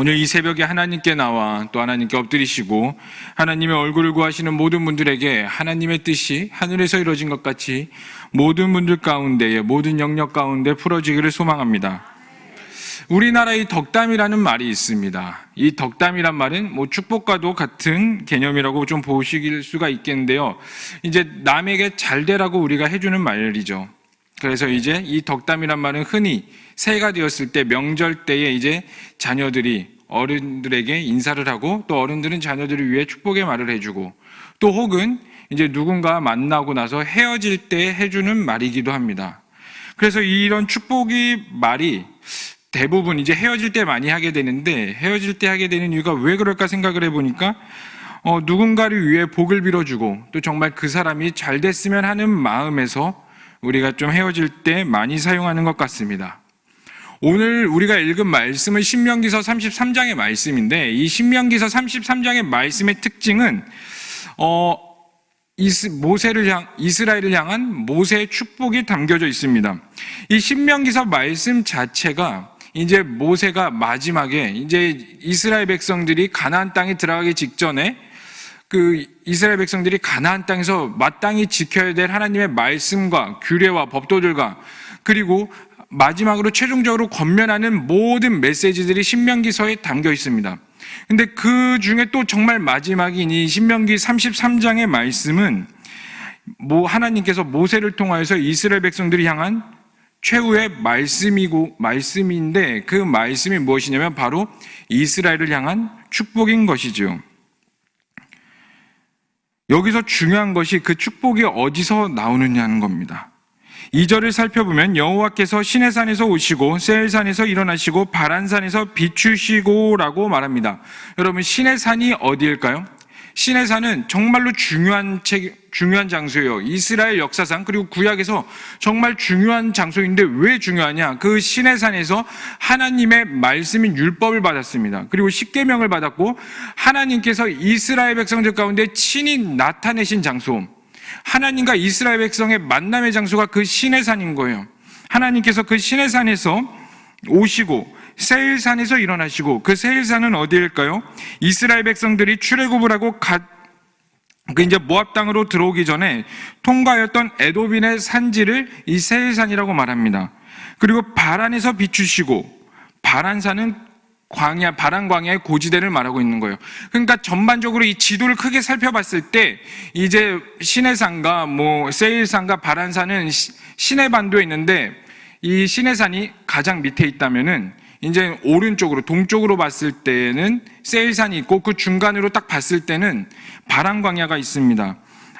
오늘 이 새벽에 하나님께 나와 또 하나님께 엎드리시고 하나님의 얼굴을 구하시는 모든 분들에게 하나님의 뜻이 하늘에서 이루어진 것 같이 모든 분들 가운데에 모든 영역 가운데 풀어지기를 소망합니다. 우리나라의 덕담이라는 말이 있습니다. 이 덕담이란 말은 축복과도 같은 개념이라고 좀 보실 수가 있겠는데요. 이제 남에게 잘 되라고 우리가 해주는 말이죠. 그래서 이제 이 덕담이란 말은 흔히 새해가 되었을 때 명절 때에 이제 자녀들이 어른들에게 인사를 하고 또 어른들은 자녀들을 위해 축복의 말을 해주고 또 혹은 이제 누군가 만나고 나서 헤어질 때 해주는 말이기도 합니다. 그래서 이런 축복의 말이 대부분 이제 헤어질 때 많이 하게 되는데 헤어질 때 하게 되는 이유가 왜 그럴까 생각을 해보니까 누군가를 위해 복을 빌어주고 또 정말 그 사람이 잘 됐으면 하는 마음에서 우리가 좀 헤어질 때 많이 사용하는 것 같습니다. 오늘 우리가 읽은 말씀은 신명기서 33장의 말씀인데 이 신명기서 33장의 말씀의 특징은 이스라엘을 향한 모세의 축복이 담겨져 있습니다. 이 신명기서 말씀 자체가 이제 모세가 마지막에 이제 이스라엘 백성들이 가나안 땅에 들어가기 직전에 그 이스라엘 백성들이 가나안 땅에서 마땅히 지켜야 될 하나님의 말씀과 규례와 법도들과 그리고 마지막으로 최종적으로 권면하는 모든 메시지들이 신명기서에 담겨 있습니다. 근데 그 중에 또 정말 마지막인 이 신명기 33장의 말씀은 하나님께서 모세를 통하여서 이스라엘 백성들이 향한 최후의 말씀인데 그 말씀이 무엇이냐면 바로 이스라엘을 향한 축복인 것이죠. 여기서 중요한 것이 그 축복이 어디서 나오느냐는 겁니다. 2절을 살펴보면 여호와께서 시내산에서 오시고 세일산에서 일어나시고 바란산에서 비추시고 라고 말합니다. 여러분 시내산이 어디일까요? 시내산은 정말로 중요한 장소예요. 이스라엘 역사상 그리고 구약에서 정말 중요한 장소인데 왜 중요하냐? 그 시내산에서 하나님의 말씀인 율법을 받았습니다. 그리고 십계명을 받았고 하나님께서 이스라엘 백성들 가운데 친히 나타내신 장소, 하나님과 이스라엘 백성의 만남의 장소가 그 시내산인 거예요. 하나님께서 그 시내산에서 오시고 세일산에서 일어나시고 그 세일산은 어디일까요? 이스라엘 백성들이 출애굽을 하고 이제 모압 땅으로 들어오기 전에 통과하였던 에돔의 산지를 이 세일산이라고 말합니다. 그리고 바란에서 비추시고 바란산은 바란 광야의 고지대를 말하고 있는 거예요. 그러니까 전반적으로 이 지도를 크게 살펴봤을 때 이제 시내산과 세일산과 바란산은 시내반도에 있는데 이 시내산이 가장 밑에 있다면은 이제 오른쪽으로 동쪽으로 봤을 때는 세일산이 있고 그 중간으로 딱 봤을 때는 바란 광야가 있습니다.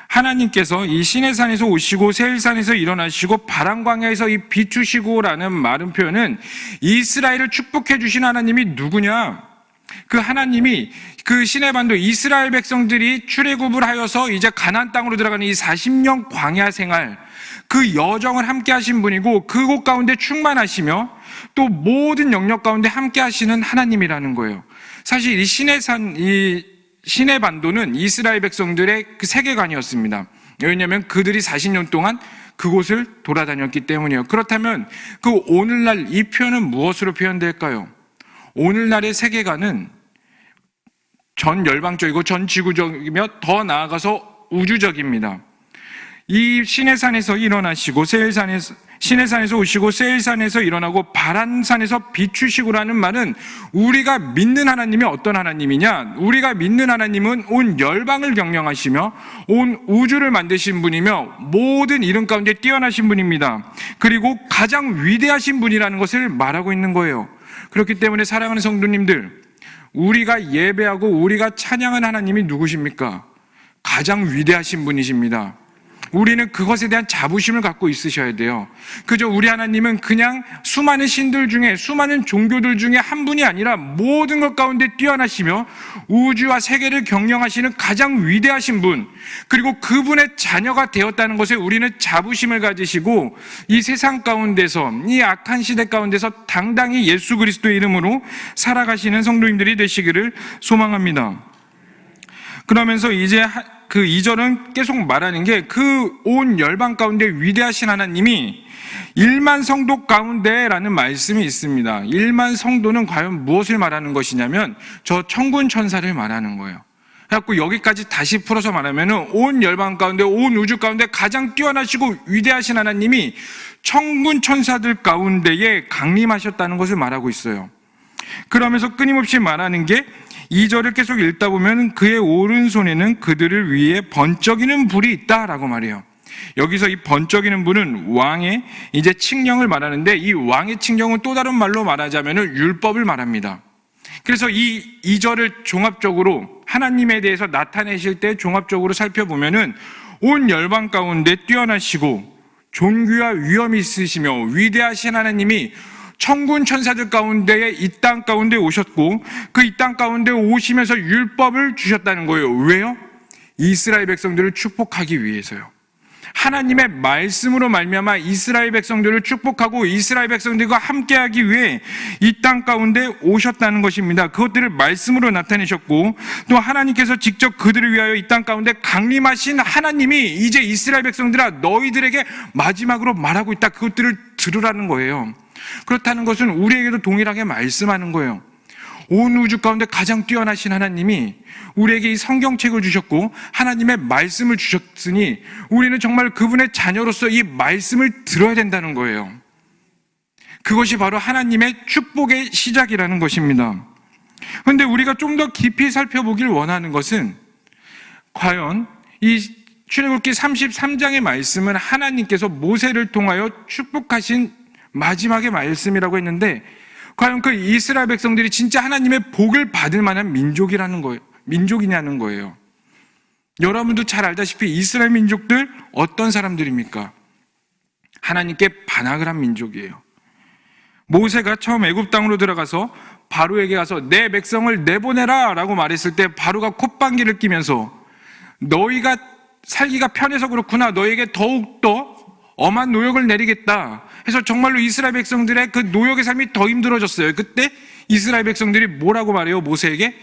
하나님께서 이 시내산에서 오시고 세일산에서 일어나시고 바란 광야에서 이 비추시고라는 말은 표현은 이스라엘을 축복해 주신 하나님이 누구냐? 그 하나님이 그 시내반도 이스라엘 백성들이 출애굽을 하여서 이제 가나안 땅으로 들어가는 이 40년 광야 생활 그 여정을 함께 하신 분이고 그곳 가운데 충만하시며 또 모든 영역 가운데 함께 하시는 하나님이라는 거예요. 사실 이 시내반도는 이스라엘 백성들의 그 세계관이었습니다. 왜냐하면 그들이 40년 동안 그곳을 돌아다녔기 때문이에요. 그렇다면 그 오늘날 이 표현은 무엇으로 표현될까요? 오늘날의 세계관은 전 열방적이고 전 지구적이며 더 나아가서 우주적입니다. 이 시내산에서 일어나시고 시내산에서 오시고 세일산에서 일어나고 바란산에서 비추시고라는 말은 우리가 믿는 하나님이 어떤 하나님이냐? 우리가 믿는 하나님은 온 열방을 경영하시며 온 우주를 만드신 분이며 모든 이름 가운데 뛰어나신 분입니다. 그리고 가장 위대하신 분이라는 것을 말하고 있는 거예요. 그렇기 때문에 사랑하는 성도님들, 우리가 예배하고 우리가 찬양하는 하나님이 누구십니까? 가장 위대하신 분이십니다. 우리는 그것에 대한 자부심을 갖고 있으셔야 돼요. 그저 우리 하나님은 그냥 수많은 신들 중에 수많은 종교들 중에 한 분이 아니라 모든 것 가운데 뛰어나시며 우주와 세계를 경영하시는 가장 위대하신 분, 그리고 그분의 자녀가 되었다는 것에 우리는 자부심을 가지시고 이 세상 가운데서 이 악한 시대 가운데서 당당히 예수 그리스도의 이름으로 살아가시는 성도님들이 되시기를 소망합니다. 그러면서 이제 그 2절은 계속 말하는 게 그 온 열방 가운데 위대하신 하나님이 1만 성도 가운데라는 말씀이 있습니다. 1만 성도는 과연 무엇을 말하는 것이냐면 저 천군 천사를 말하는 거예요. 그래갖고 여기까지 다시 풀어서 말하면은 온 열방 가운데, 온 우주 가운데 가장 뛰어나시고 위대하신 하나님이 천군 천사들 가운데에 강림하셨다는 것을 말하고 있어요. 그러면서 끊임없이 말하는 게 2절을 계속 읽다 보면 그의 오른손에는 그들을 위해 번쩍이는 불이 있다라고 말해요. 여기서 이 번쩍이는 불은 왕의 이제 칙령을 말하는데, 이 왕의 칙령은 또 다른 말로 말하자면은 율법을 말합니다. 그래서 이 2절을 종합적으로 하나님에 대해서 나타내실 때 종합적으로 살펴보면은 온 열방 가운데 뛰어나시고 존귀와 위엄이 있으시며 위대하신 하나님이 천군 천사들 가운데에 이 땅 가운데 오셨고, 그 이 땅 가운데 오시면서 율법을 주셨다는 거예요. 왜요? 이스라엘 백성들을 축복하기 위해서요. 하나님의 말씀으로 말미암아 이스라엘 백성들을 축복하고 이스라엘 백성들과 함께하기 위해 이 땅 가운데 오셨다는 것입니다. 그것들을 말씀으로 나타내셨고, 또 하나님께서 직접 그들을 위하여 이 땅 가운데 강림하신 하나님이 이제 이스라엘 백성들아 너희들에게 마지막으로 말하고 있다, 그것들을 들으라는 거예요. 그렇다는 것은 우리에게도 동일하게 말씀하는 거예요. 온 우주 가운데 가장 뛰어나신 하나님이 우리에게 이 성경책을 주셨고 하나님의 말씀을 주셨으니 우리는 정말 그분의 자녀로서 이 말씀을 들어야 된다는 거예요. 그것이 바로 하나님의 축복의 시작이라는 것입니다. 그런데 우리가 좀 더 깊이 살펴보길 원하는 것은, 과연 이 출애굽기 33장의 말씀은 하나님께서 모세를 통하여 축복하신 마지막의 말씀이라고 했는데, 과연 그 이스라엘 백성들이 진짜 하나님의 복을 받을 만한 민족이냐는 거예요. 여러분도 잘 알다시피 이스라엘 민족들 어떤 사람들입니까? 하나님께 반항을 한 민족이에요. 모세가 처음 애굽 땅으로 들어가서 바로에게 가서 내 백성을 내보내라 라고 말했을 때, 바로가 콧방귀를 뀌면서 너희가 살기가 편해서 그렇구나, 너희에게 더욱더 엄한 노역을 내리겠다 해서 정말로 이스라엘 백성들의 그 노역의 삶이 더 힘들어졌어요. 그때 이스라엘 백성들이 뭐라고 말해요? 모세에게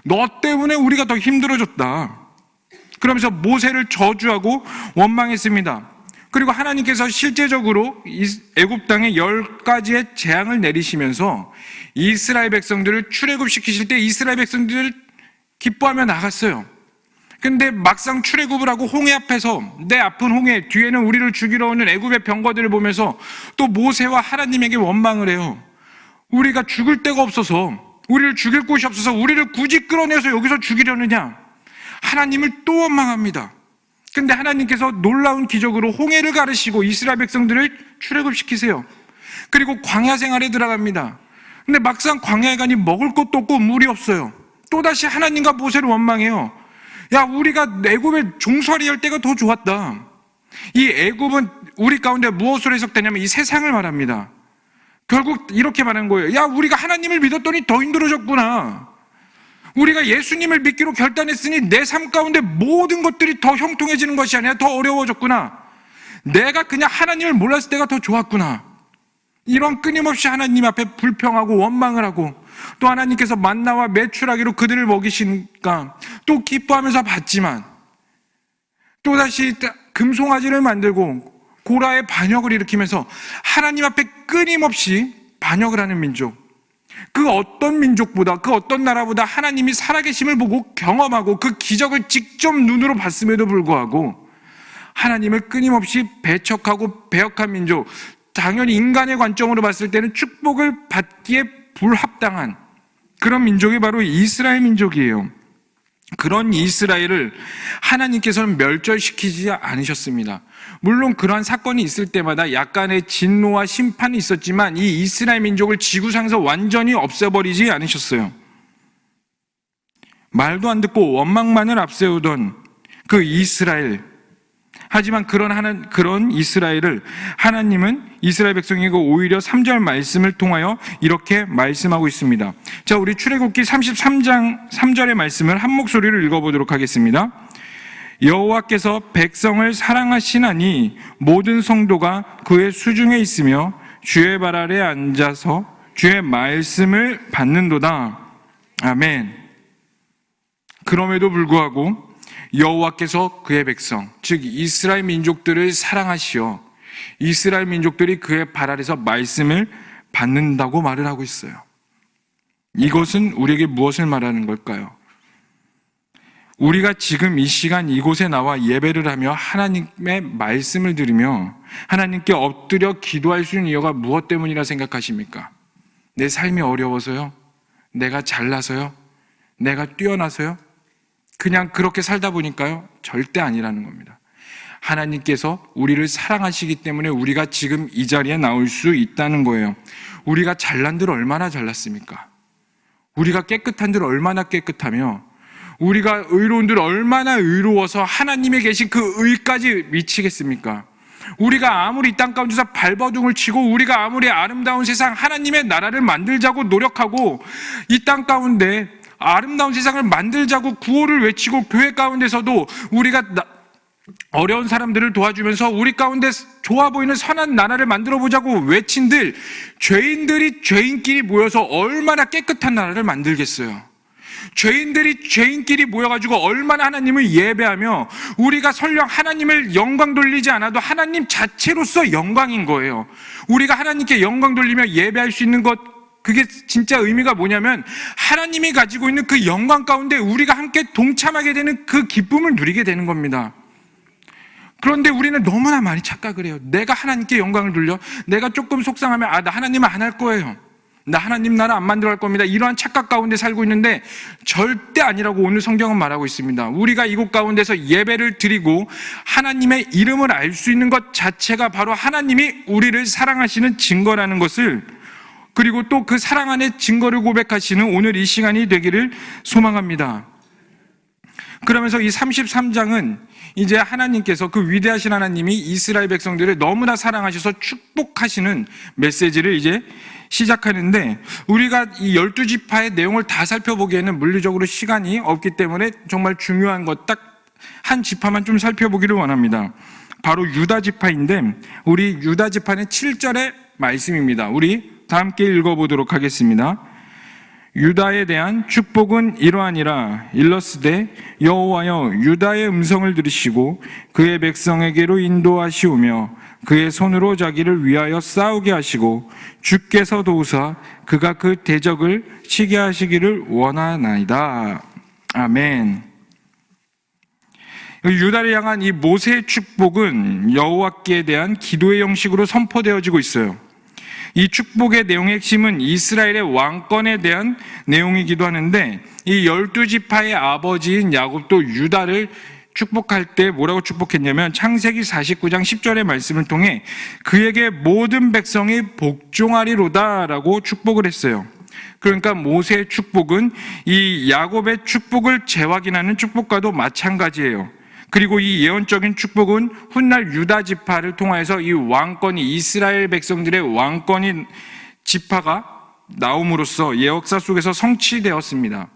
너 때문에 우리가 더 힘들어졌다, 그러면서 모세를 저주하고 원망했습니다. 그리고 하나님께서 실제적으로 애굽 땅에 10가지의 재앙을 내리시면서 이스라엘 백성들을 출애굽시키실 때 이스라엘 백성들을 기뻐하며 나갔어요. 근데 막상 출애굽을 하고 홍해 앞에서, 내 앞은 홍해, 뒤에는 우리를 죽이러 오는 애굽의 병거들을 보면서 또 모세와 하나님에게 원망을 해요. 우리가 죽을 데가 없어서, 우리를 죽일 곳이 없어서 우리를 굳이 끌어내서 여기서 죽이려느냐, 하나님을 또 원망합니다. 근데 하나님께서 놀라운 기적으로 홍해를 가르시고 이스라엘 백성들을 출애굽시키세요. 그리고 광야 생활에 들어갑니다. 근데 막상 광야에 가니 먹을 것도 없고 물이 없어요. 또다시 하나님과 모세를 원망해요. 야, 우리가 애굽에 종살이 할 때가 더 좋았다. 이 애굽은 우리 가운데 무엇으로 해석되냐면 이 세상을 말합니다. 결국 이렇게 말하는 거예요. 야, 우리가 하나님을 믿었더니 더 힘들어졌구나. 우리가 예수님을 믿기로 결단했으니 내 삶 가운데 모든 것들이 더 형통해지는 것이 아니라 더 어려워졌구나. 내가 그냥 하나님을 몰랐을 때가 더 좋았구나. 이런 끊임없이 하나님 앞에 불평하고 원망을 하고, 또 하나님께서 만나와 메추라기로 그들을 먹이시니까 또 기뻐하면서 받지만, 또다시 금송아지를 만들고 고라의 반역을 일으키면서 하나님 앞에 끊임없이 반역을 하는 민족, 그 어떤 민족보다, 그 어떤 나라보다 하나님이 살아계심을 보고 경험하고 그 기적을 직접 눈으로 봤음에도 불구하고 하나님을 끊임없이 배척하고 배역한 민족, 당연히 인간의 관점으로 봤을 때는 축복을 받기에 불합당한 그런 민족이 바로 이스라엘 민족이에요. 그런 이스라엘을 하나님께서는 멸절시키지 않으셨습니다. 물론 그러한 사건이 있을 때마다 약간의 진노와 심판이 있었지만 이 이스라엘 민족을 지구상에서 완전히 없애버리지 않으셨어요. 말도 안 듣고 원망만을 앞세우던 그 이스라엘, 하지만 그런 이스라엘을 하나님은 이스라엘 백성이고 오히려 3절 말씀을 통하여 이렇게 말씀하고 있습니다. 자, 우리 출애굽기 33장 3절의 말씀을 한 목소리로 읽어보도록 하겠습니다. 여호와께서 백성을 사랑하시나니 모든 성도가 그의 수중에 있으며 주의 발 아래 앉아서 주의 말씀을 받는도다. 아멘. 그럼에도 불구하고 여호와께서 그의 백성, 즉 이스라엘 민족들을 사랑하시어 이스라엘 민족들이 그의 발 아래서 말씀을 받는다고 말을 하고 있어요. 이것은 우리에게 무엇을 말하는 걸까요? 우리가 지금 이 시간 이곳에 나와 예배를 하며 하나님의 말씀을 들으며 하나님께 엎드려 기도할 수 있는 이유가 무엇 때문이라 생각하십니까? 내 삶이 어려워서요? 내가 잘나서요? 내가 뛰어나서요? 그냥 그렇게 살다 보니까요? 절대 아니라는 겁니다. 하나님께서 우리를 사랑하시기 때문에 우리가 지금 이 자리에 나올 수 있다는 거예요. 우리가 잘난들 얼마나 잘났습니까? 우리가 깨끗한들 얼마나 깨끗하며 우리가 의로운들 얼마나 의로워서 하나님에 계신 그 의까지 미치겠습니까? 우리가 아무리 이 땅 가운데서 발버둥을 치고 우리가 아무리 아름다운 세상 하나님의 나라를 만들자고 노력하고 이 땅 가운데 아름다운 세상을 만들자고 구호를 외치고 교회 가운데서도 우리가 어려운 사람들을 도와주면서 우리 가운데 좋아 보이는 선한 나라를 만들어 보자고 외친들 죄인들이 죄인끼리 모여서 얼마나 깨끗한 나라를 만들겠어요. 죄인들이 죄인끼리 모여가지고 얼마나 하나님을 예배하며 우리가 설령 하나님을 영광 돌리지 않아도 하나님 자체로서 영광인 거예요. 우리가 하나님께 영광 돌리며 예배할 수 있는 것, 그게 진짜 의미가 뭐냐면 하나님이 가지고 있는 그 영광 가운데 우리가 함께 동참하게 되는 그 기쁨을 누리게 되는 겁니다. 그런데 우리는 너무나 많이 착각을 해요. 내가 하나님께 영광을 돌려 내가 조금 속상하면 나 하나님은 안 할 거예요. 나 하나님 나라 안 만들어 갈 겁니다. 이러한 착각 가운데 살고 있는데 절대 아니라고 오늘 성경은 말하고 있습니다. 우리가 이곳 가운데서 예배를 드리고 하나님의 이름을 알 수 있는 것 자체가 바로 하나님이 우리를 사랑하시는 증거라는 것을, 그리고 또 그 사랑 안에 증거를 고백하시는 오늘 이 시간이 되기를 소망합니다. 그러면서 이 33장은 이제 하나님께서 그 위대하신 하나님이 이스라엘 백성들을 너무나 사랑하셔서 축복하시는 메시지를 이제 시작하는데, 우리가 이 12지파의 내용을 다 살펴보기에는 물리적으로 시간이 없기 때문에 정말 중요한 것 딱 한 지파만 좀 살펴보기를 원합니다. 바로 유다 지파인데, 우리 유다 지파는 7절의 말씀입니다. 우리 다 함께 읽어보도록 하겠습니다. 유다에 대한 축복은 이러하니라. 일러스되 여호와여 유다의 음성을 들으시고 그의 백성에게로 인도하시오며 그의 손으로 자기를 위하여 싸우게 하시고 주께서 도우사 그가 그 대적을 치게 하시기를 원하나이다. 아멘. 유다를 향한 이 모세의 축복은 여호와께 대한 기도의 형식으로 선포되어지고 있어요. 이 축복의 내용의 핵심은 이스라엘의 왕권에 대한 내용이기도 하는데, 이 12지파의 아버지인 야곱도 유다를 축복할 때 뭐라고 축복했냐면 창세기 49장 10절의 말씀을 통해 그에게 모든 백성이 복종하리로다라고 축복을 했어요. 그러니까 모세의 축복은 이 야곱의 축복을 재확인하는 축복과도 마찬가지예요. 그리고 이 예언적인 축복은 훗날 유다 지파를 통하여서 이 왕권이, 이스라엘 백성들의 왕권인 지파가 나옴으로써 예역사 속에서 성취되었습니다.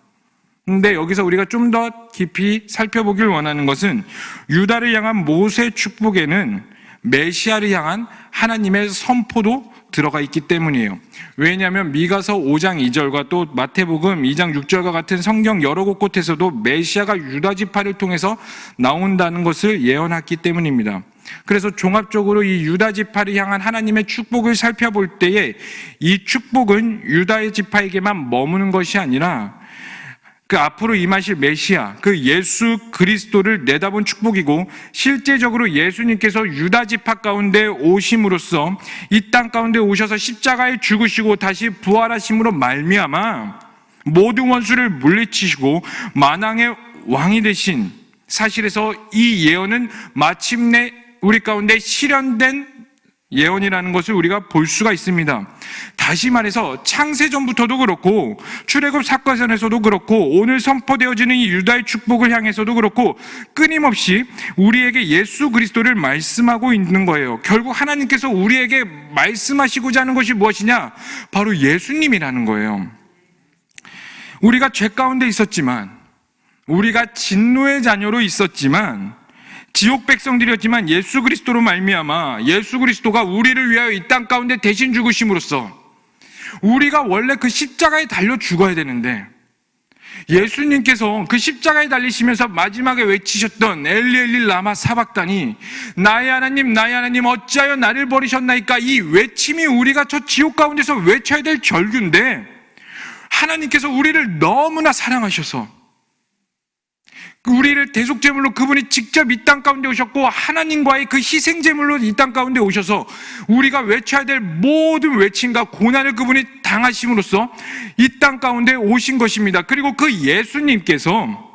근데 여기서 우리가 좀 더 깊이 살펴보길 원하는 것은 유다를 향한 모세의 축복에는 메시아를 향한 하나님의 선포도 들어가 있기 때문이에요. 왜냐하면 미가서 5장 2절과 또 마태복음 2장 6절과 같은 성경 여러 곳곳에서도 메시아가 유다 지파를 통해서 나온다는 것을 예언했기 때문입니다. 그래서 종합적으로 이 유다 지파를 향한 하나님의 축복을 살펴볼 때에 이 축복은 유다의 지파에게만 머무는 것이 아니라 그 앞으로 임하실 메시아, 그 예수 그리스도를 내다본 축복이고, 실제적으로 예수님께서 유다 지파 가운데 오심으로써 이 땅 가운데 오셔서 십자가에 죽으시고 다시 부활하심으로 말미암아 모든 원수를 물리치시고 만왕의 왕이 되신 사실에서 이 예언은 마침내 우리 가운데 실현된 예언이라는 것을 우리가 볼 수가 있습니다. 다시 말해서 창세전부터도 그렇고 출애굽 사건에서도 그렇고 오늘 선포되어지는 이 유다의 축복을 향해서도 그렇고 끊임없이 우리에게 예수 그리스도를 말씀하고 있는 거예요. 결국 하나님께서 우리에게 말씀하시고자 하는 것이 무엇이냐? 바로 예수님이라는 거예요. 우리가 죄 가운데 있었지만, 우리가 진노의 자녀로 있었지만, 지옥 백성들이었지만 예수 그리스도로 말미암아 예수 그리스도가 우리를 위하여 이 땅 가운데 대신 죽으심으로써 우리가 원래 그 십자가에 달려 죽어야 되는데 예수님께서 그 십자가에 달리시면서 마지막에 외치셨던 엘리 엘리 라마 사박다니, 나의 하나님 어찌하여 나를 버리셨나이까, 이 외침이 우리가 저 지옥 가운데서 외쳐야 될 절규인데, 하나님께서 우리를 너무나 사랑하셔서 우리를 대속제물로 그분이 직접 이 땅 가운데 오셨고, 하나님과의 그 희생제물로 이 땅 가운데 오셔서 우리가 외쳐야 될 모든 외침과 고난을 그분이 당하심으로써 이 땅 가운데 오신 것입니다. 그리고 그 예수님께서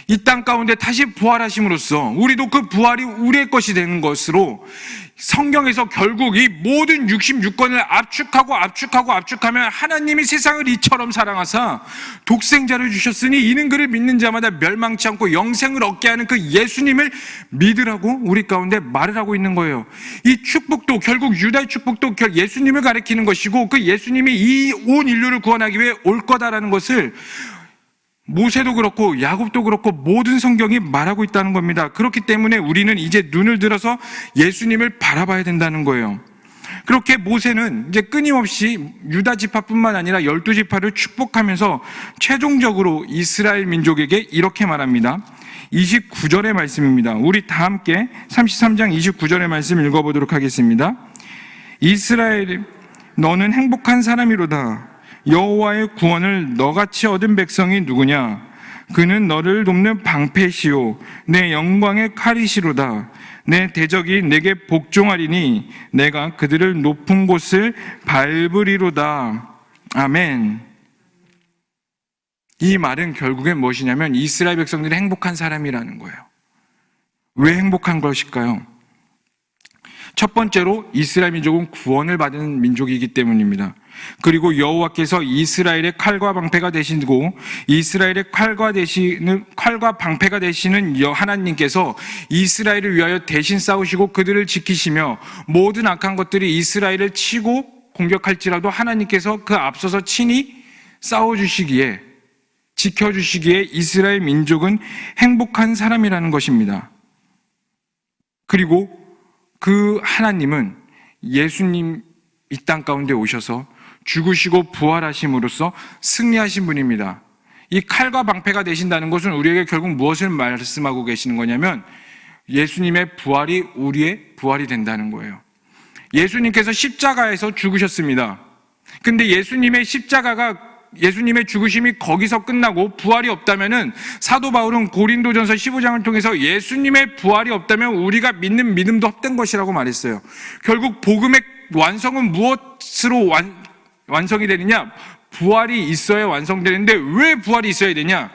이 땅 가운데 다시 부활하심으로써 우리도 그 부활이 우리의 것이 되는 것으로, 성경에서 결국 이 모든 66권을 압축하면 하나님이 세상을 이처럼 사랑하사 독생자를 주셨으니 이는 그를 믿는 자마다 멸망치 않고 영생을 얻게 하는 그 예수님을 믿으라고 우리 가운데 말을 하고 있는 거예요. 이 축복도 결국 유다의 축복도 예수님을 가리키는 것이고, 그 예수님이 이 온 인류를 구원하기 위해 올 거다라는 것을 모세도 그렇고 야곱도 그렇고 모든 성경이 말하고 있다는 겁니다. 그렇기 때문에 우리는 이제 눈을 들어서 예수님을 바라봐야 된다는 거예요. 그렇게 모세는 이제 끊임없이 유다 지파뿐만 아니라 12지파를 축복하면서 최종적으로 이스라엘 민족에게 이렇게 말합니다. 29절의 말씀입니다. 우리 다 함께 33장 29절의 말씀 읽어보도록 하겠습니다. 이스라엘, 너는 행복한 사람이로다. 여호와의 구원을 너같이 얻은 백성이 누구냐? 그는 너를 돕는 방패시오 내 영광의 칼이시로다. 내 대적이 내게 복종하리니 내가 그들을 높은 곳을 밟으리로다. 아멘. 이 말은 결국엔 무엇이냐면 이스라엘 백성들이 행복한 사람이라는 거예요. 왜 행복한 것일까요? 첫 번째로 이스라엘 민족은 구원을 받은 민족이기 때문입니다. 그리고 여호와께서 이스라엘의 칼과 방패가 되시고, 이스라엘의 칼과 방패가 되시는 하나님께서 이스라엘을 위하여 대신 싸우시고 그들을 지키시며, 모든 악한 것들이 이스라엘을 치고 공격할지라도 하나님께서 그 앞서서 친히 싸워주시기에, 지켜주시기에 이스라엘 민족은 행복한 사람이라는 것입니다. 그리고 그 하나님은 예수님 이 땅 가운데 오셔서 죽으시고 부활하심으로써 승리하신 분입니다. 이 칼과 방패가 되신다는 것은 우리에게 결국 무엇을 말씀하고 계시는 거냐면 예수님의 부활이 우리의 부활이 된다는 거예요. 예수님께서 십자가에서 죽으셨습니다. 근데 예수님의 죽으심이 거기서 끝나고 부활이 없다면은, 사도 바울은 고린도전서 15장을 통해서 예수님의 부활이 없다면 우리가 믿는 믿음도 헛된 것이라고 말했어요. 결국 복음의 완성은 무엇으로 완성이 되느냐? 부활이 있어야 완성되는데, 왜 부활이 있어야 되냐?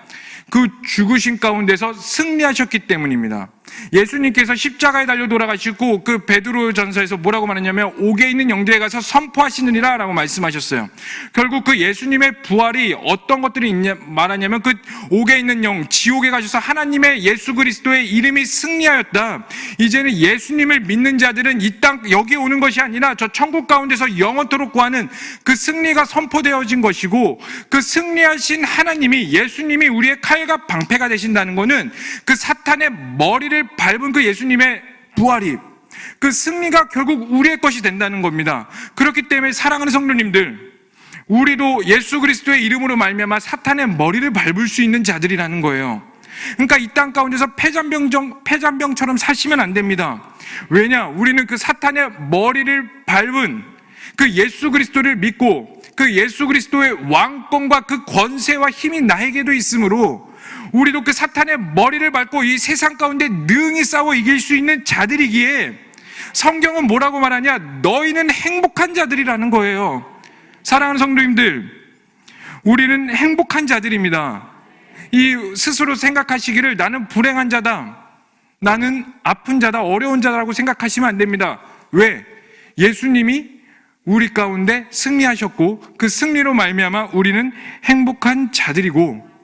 그 죽으신 가운데서 승리하셨기 때문입니다. 예수님께서 십자가에 달려 돌아가시고 그 베드로 전서에서 뭐라고 말했냐면 옥에 있는 영들에 가서 선포하시느니라 라고 말씀하셨어요. 결국 그 예수님의 부활이 어떤 것들이 말하냐면 그 옥에 있는 영, 지옥에 가셔서 하나님의 예수 그리스도의 이름이 승리하였다. 이제는 예수님을 믿는 자들은 이 땅 여기에 오는 것이 아니라 저 천국 가운데서 영원토록 구하는 그 승리가 선포되어진 것이고, 그 승리하신 하나님이, 예수님이 우리의 칼과 방패가 되신다는 것은 그 사탄의 머리를 밟은 그 예수님의 부활이, 그 승리가 결국 우리의 것이 된다는 겁니다. 그렇기 때문에 사랑하는 성도님들, 우리도 예수 그리스도의 이름으로 말미암아 사탄의 머리를 밟을 수 있는 자들이라는 거예요. 그러니까 이 땅 가운데서 패잔병처럼 사시면 안 됩니다. 왜냐? 우리는 그 사탄의 머리를 밟은 그 예수 그리스도를 믿고 그 예수 그리스도의 왕권과 그 권세와 힘이 나에게도 있으므로 우리도 그 사탄의 머리를 밟고 이 세상 가운데 능히 싸워 이길 수 있는 자들이기에, 성경은 뭐라고 말하냐? 너희는 행복한 자들이라는 거예요. 사랑하는 성도님들, 우리는 행복한 자들입니다. 이 스스로 생각하시기를 나는 불행한 자다, 나는 아픈 자다, 어려운 자다라고 생각하시면 안 됩니다. 왜? 예수님이 우리 가운데 승리하셨고 그 승리로 말미암아 우리는 행복한 자들이고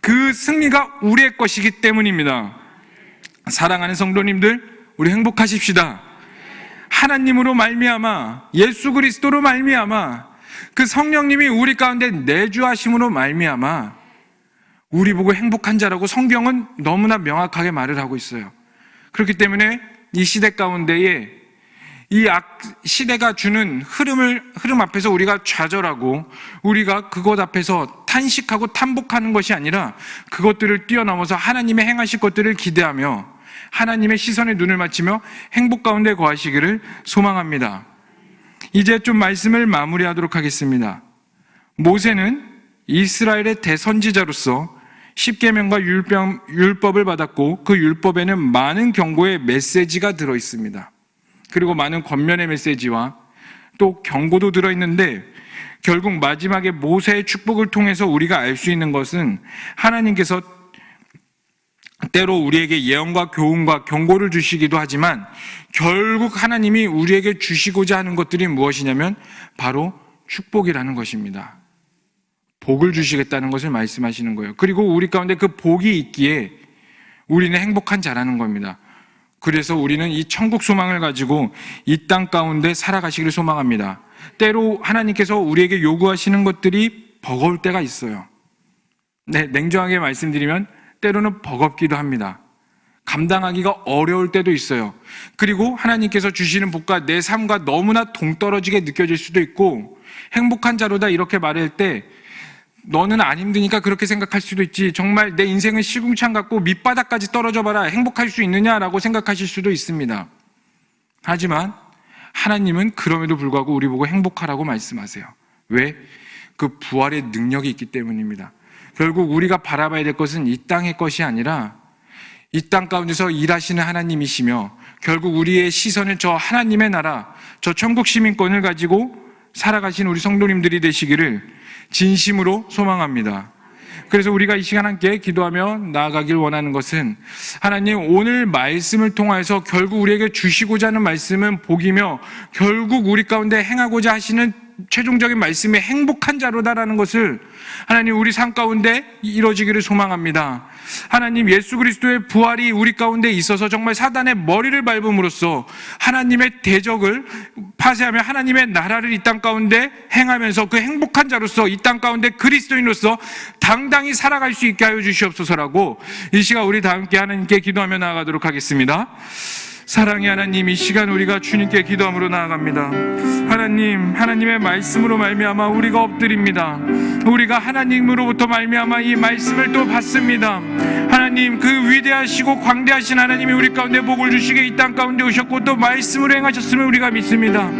그 승리가 우리의 것이기 때문입니다. 사랑하는 성도님들, 우리 행복하십시다. 하나님으로 말미암아, 예수 그리스도로 말미암아, 그 성령님이 우리 가운데 내주하심으로 말미암아 우리 보고 행복한 자라고 성경은 너무나 명확하게 말을 하고 있어요. 그렇기 때문에 이 시대 가운데에 이 악 시대가 주는 흐름 앞에서 우리가 좌절하고 우리가 그것 앞에서 탄식하고 탄복하는 것이 아니라 그것들을 뛰어넘어서 하나님의 행하실 것들을 기대하며 하나님의 시선에 눈을 맞추며 행복 가운데 거하시기를 소망합니다. 이제 좀 말씀을 마무리하도록 하겠습니다. 모세는 이스라엘의 대선지자로서 십계명과 율법을 받았고 그 율법에는 많은 경고의 메시지가 들어있습니다. 그리고 많은 권면의 메시지와 또 경고도 들어있는데 결국 마지막에 모세의 축복을 통해서 우리가 알 수 있는 것은 하나님께서 때로 우리에게 예언과 교훈과 경고를 주시기도 하지만 결국 하나님이 우리에게 주시고자 하는 것들이 무엇이냐면 바로 축복이라는 것입니다. 복을 주시겠다는 것을 말씀하시는 거예요. 그리고 우리 가운데 그 복이 있기에 우리는 행복한 자라는 겁니다. 그래서 우리는 이 천국 소망을 가지고 이 땅 가운데 살아가시기를 소망합니다. 때로 하나님께서 우리에게 요구하시는 것들이 버거울 때가 있어요. 네, 냉정하게 말씀드리면 때로는 버겁기도 합니다. 감당하기가 어려울 때도 있어요. 그리고 하나님께서 주시는 복과 내 삶과 너무나 동떨어지게 느껴질 수도 있고 행복한 자로다 이렇게 말할 때 너는 안 힘드니까 그렇게 생각할 수도 있지. 정말 내 인생은 시궁창 같고 밑바닥까지 떨어져 봐라. 행복할 수 있느냐라고 생각하실 수도 있습니다. 하지만 하나님은 그럼에도 불구하고 우리 보고 행복하라고 말씀하세요. 왜? 그 부활의 능력이 있기 때문입니다. 결국 우리가 바라봐야 될 것은 이 땅의 것이 아니라 이 땅 가운데서 일하시는 하나님이시며 결국 우리의 시선은 저 하나님의 나라, 저 천국 시민권을 가지고 살아가신 우리 성도님들이 되시기를 진심으로 소망합니다. 그래서 우리가 이 시간 함께 기도하며 나아가길 원하는 것은 하나님 오늘 말씀을 통해서 결국 우리에게 주시고자 하는 말씀은 복이며 결국 우리 가운데 행하고자 하시는 최종적인 말씀이 행복한 자로다라는 것을 하나님 우리 삶 가운데 이루어지기를 소망합니다. 하나님 예수 그리스도의 부활이 우리 가운데 있어서 정말 사단의 머리를 밟음으로써 하나님의 대적을 파쇄하며 하나님의 나라를 이 땅 가운데 행하면서 그 행복한 자로서 이 땅 가운데 그리스도인으로서 당당히 살아갈 수 있게 하여 주시옵소서라고 이 시간 우리 다 함께 하나님께 기도하며 나아가도록 하겠습니다. 사랑의 하나님, 이 시간 우리가 주님께 기도함으로 나아갑니다. 하나님, 하나님의 말씀으로 말미암아 우리가 엎드립니다. 우리가 하나님으로부터 말미암아 이 말씀을 또 받습니다. 하나님, 그 위대하시고 광대하신 하나님이 우리 가운데 복을 주시게 이 땅 가운데 오셨고 또 말씀으로 행하셨음을 우리가 믿습니다.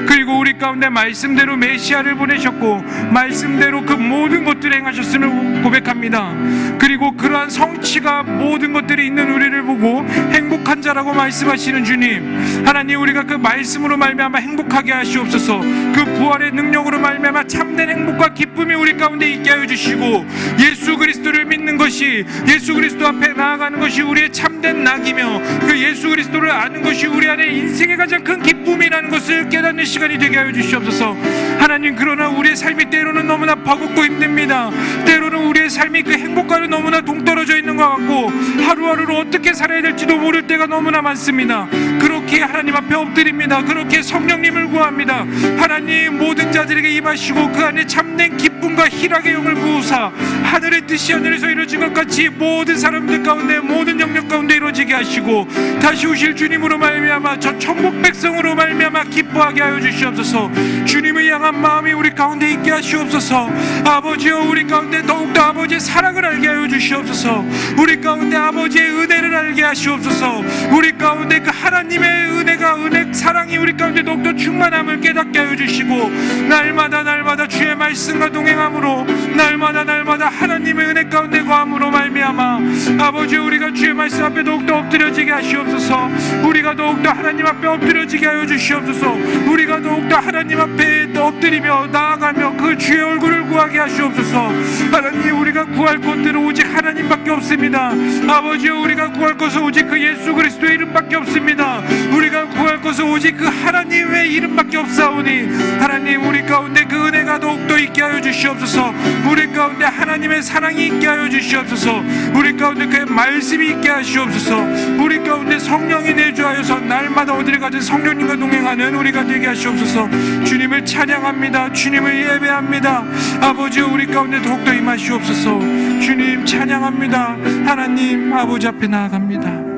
그리고 우리 가운데 말씀대로 메시아를 보내셨고 말씀대로 그 모든 것들을 행하셨음을 고백합니다. 그리고 그러한 성취가 모든 것들이 있는 우리를 보고 행복한 자라고 말씀하시는 주님, 하나님 우리가 그 말씀으로 말미암아 행복하게 하시옵소서. 그 부활의 능력으로 말미암아 참된 행복과 기쁨이 우리 가운데 있게 하여 주시고 예수 그리스도를 믿는 것이, 예수 그리스도 앞에 나아가는 것이 우리의 참된 낙이며 그 예수 그리스도를 아는 것이 우리 안에 인생의 가장 큰 기쁨이라는 것을 깨닫는 시간이 되게 하여 주시옵소서. 하나님, 그러나 우리의 삶이 때로는 너무나 버겁고 힘듭니다. 때로는 우리의 삶이 그 행복과는 너무나 동떨어져 있는 것 같고 하루하루를 어떻게 살아야 될지도 모를 때가 너무나 많습니다. 그렇게 하나님 앞에 엎드립니다. 그렇게 성령님을 구합니다. 하나님, 모든 자들에게 임하시고 그 안에 참된 기쁨과 희락의 영을 부으사 하늘의 뜻이 하늘에서 이루어진 것 같이 모든 사람들 가운데 모든 영역 가운데 이루어지게 하시고 다시 오실 주님으로 말미암아 저 천국 백성으로 말미암아 기뻐하게 하여 주시옵소서. 주님을 향한 마음이 우리 가운데 있게 하시옵소서. 아버지여, 우리 가운데 더욱더 아버지의 사랑을 알게 하여 주시옵소서. 우리 가운데 아버지의 은혜를 알게 하시옵소서. 우리 가운데 그 하나님의 은혜가 사랑이 우리 가운데 더욱더 충만함을 깨닫게 하여 주시고 날마다 주의 말씀과 동행함으로 날마다 하나님의 은혜 가운데 거함으로 말미암아 아버지, 우리가 주의 말씀 앞에 더욱더 엎드려지게 하시옵소서. 우리가 더욱더 하나님 앞에 엎드려지게 하여 주시옵소서. 우리가 더욱더 하나님 앞에 엎드리며 나아가며 그 주의 얼굴을 구하게 하시옵소서. 하나님, 우리가 구할 것들은 오직 하나님밖에 없습니다. 아버지여, 우리가 구할 것은 오직 그 예수 그리스도의 이름밖에 없습니다. 우리가 구할 것은 오직 그 하나님의 이름밖에 없사오니 하나님, 우리 가운데 그 은혜가 더욱더 있게 하여 주시옵소서. 우리 가운데 하나님의 사랑이 있게 하여 주시옵소서. 우리 가운데 그의 말씀이 있게 하시옵소서. 우리 가운데 성령이 내주하여서 날마다 어디를 가든 성령님과 동행하는 우리가 되게 하시옵소서. 주님을 찬양합니다. 주님을 예배합니다. 아버지여, 우리 가운데 더욱더 임하시옵소서. 주님 찬양합니다. 하나님 아버지 앞에 나아갑니다.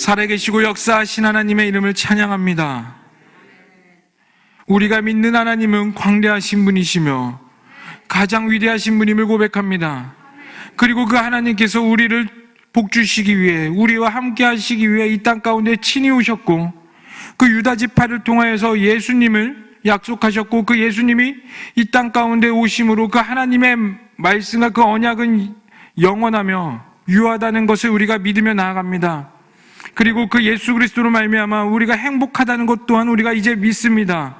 살아계시고 역사하신 하나님의 이름을 찬양합니다. 우리가 믿는 하나님은 광대하신 분이시며 가장 위대하신 분임을 고백합니다. 그리고 그 하나님께서 우리를 복주시기 위해, 우리와 함께 하시기 위해 이 땅 가운데 친히 오셨고, 그 유다 지파를 통하여서 예수님을 약속하셨고, 그 예수님이 이 땅 가운데 오심으로 그 하나님의 말씀과 그 언약은 영원하며 유하다는 것을 우리가 믿으며 나아갑니다. 그리고 그 예수 그리스도로 말미암아 우리가 행복하다는 것 또한 우리가 이제 믿습니다.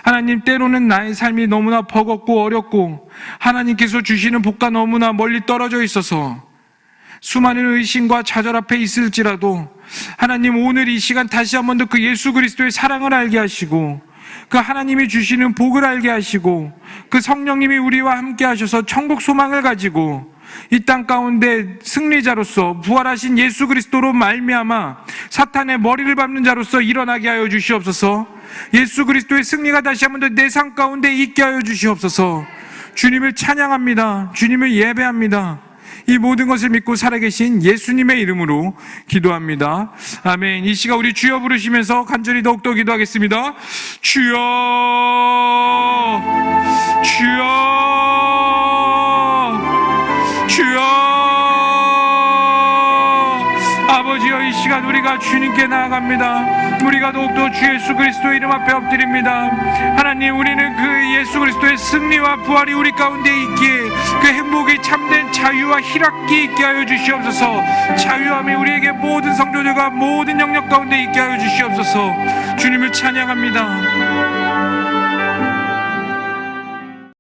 하나님, 때로는 나의 삶이 너무나 버겁고 어렵고 하나님께서 주시는 복과 너무나 멀리 떨어져 있어서 수많은 의심과 좌절 앞에 있을지라도, 하나님, 오늘 이 시간 다시 한 번 더 그 예수 그리스도의 사랑을 알게 하시고, 그 하나님이 주시는 복을 알게 하시고, 그 성령님이 우리와 함께 하셔서 천국 소망을 가지고 이 땅 가운데 승리자로서 부활하신 예수 그리스도로 말미암아 사탄의 머리를 밟는 자로서 일어나게 하여 주시옵소서. 예수 그리스도의 승리가 다시 한 번 더 내 삶 가운데 있게 하여 주시옵소서. 주님을 찬양합니다. 주님을 예배합니다. 이 모든 것을 믿고 살아계신 예수님의 이름으로 기도합니다. 아멘. 이 시간 우리 주여 부르시면서 간절히 더욱더 기도하겠습니다. 주여, 주여, 주여. 아버지여, 이 시간 우리가 주님께 나아갑니다. 우리가 더욱더 주 예수 그리스도의 이름 앞에 엎드립니다. 하나님, 우리는 그 예수 그리스도의 승리와 부활이 우리 가운데 있기에 그 행복이 참된 자유와 희락이 있게 하여 주시옵소서. 자유함이 우리에게 모든 성도들과 모든 영역 가운데 있게 하여 주시옵소서. 주님을 찬양합니다.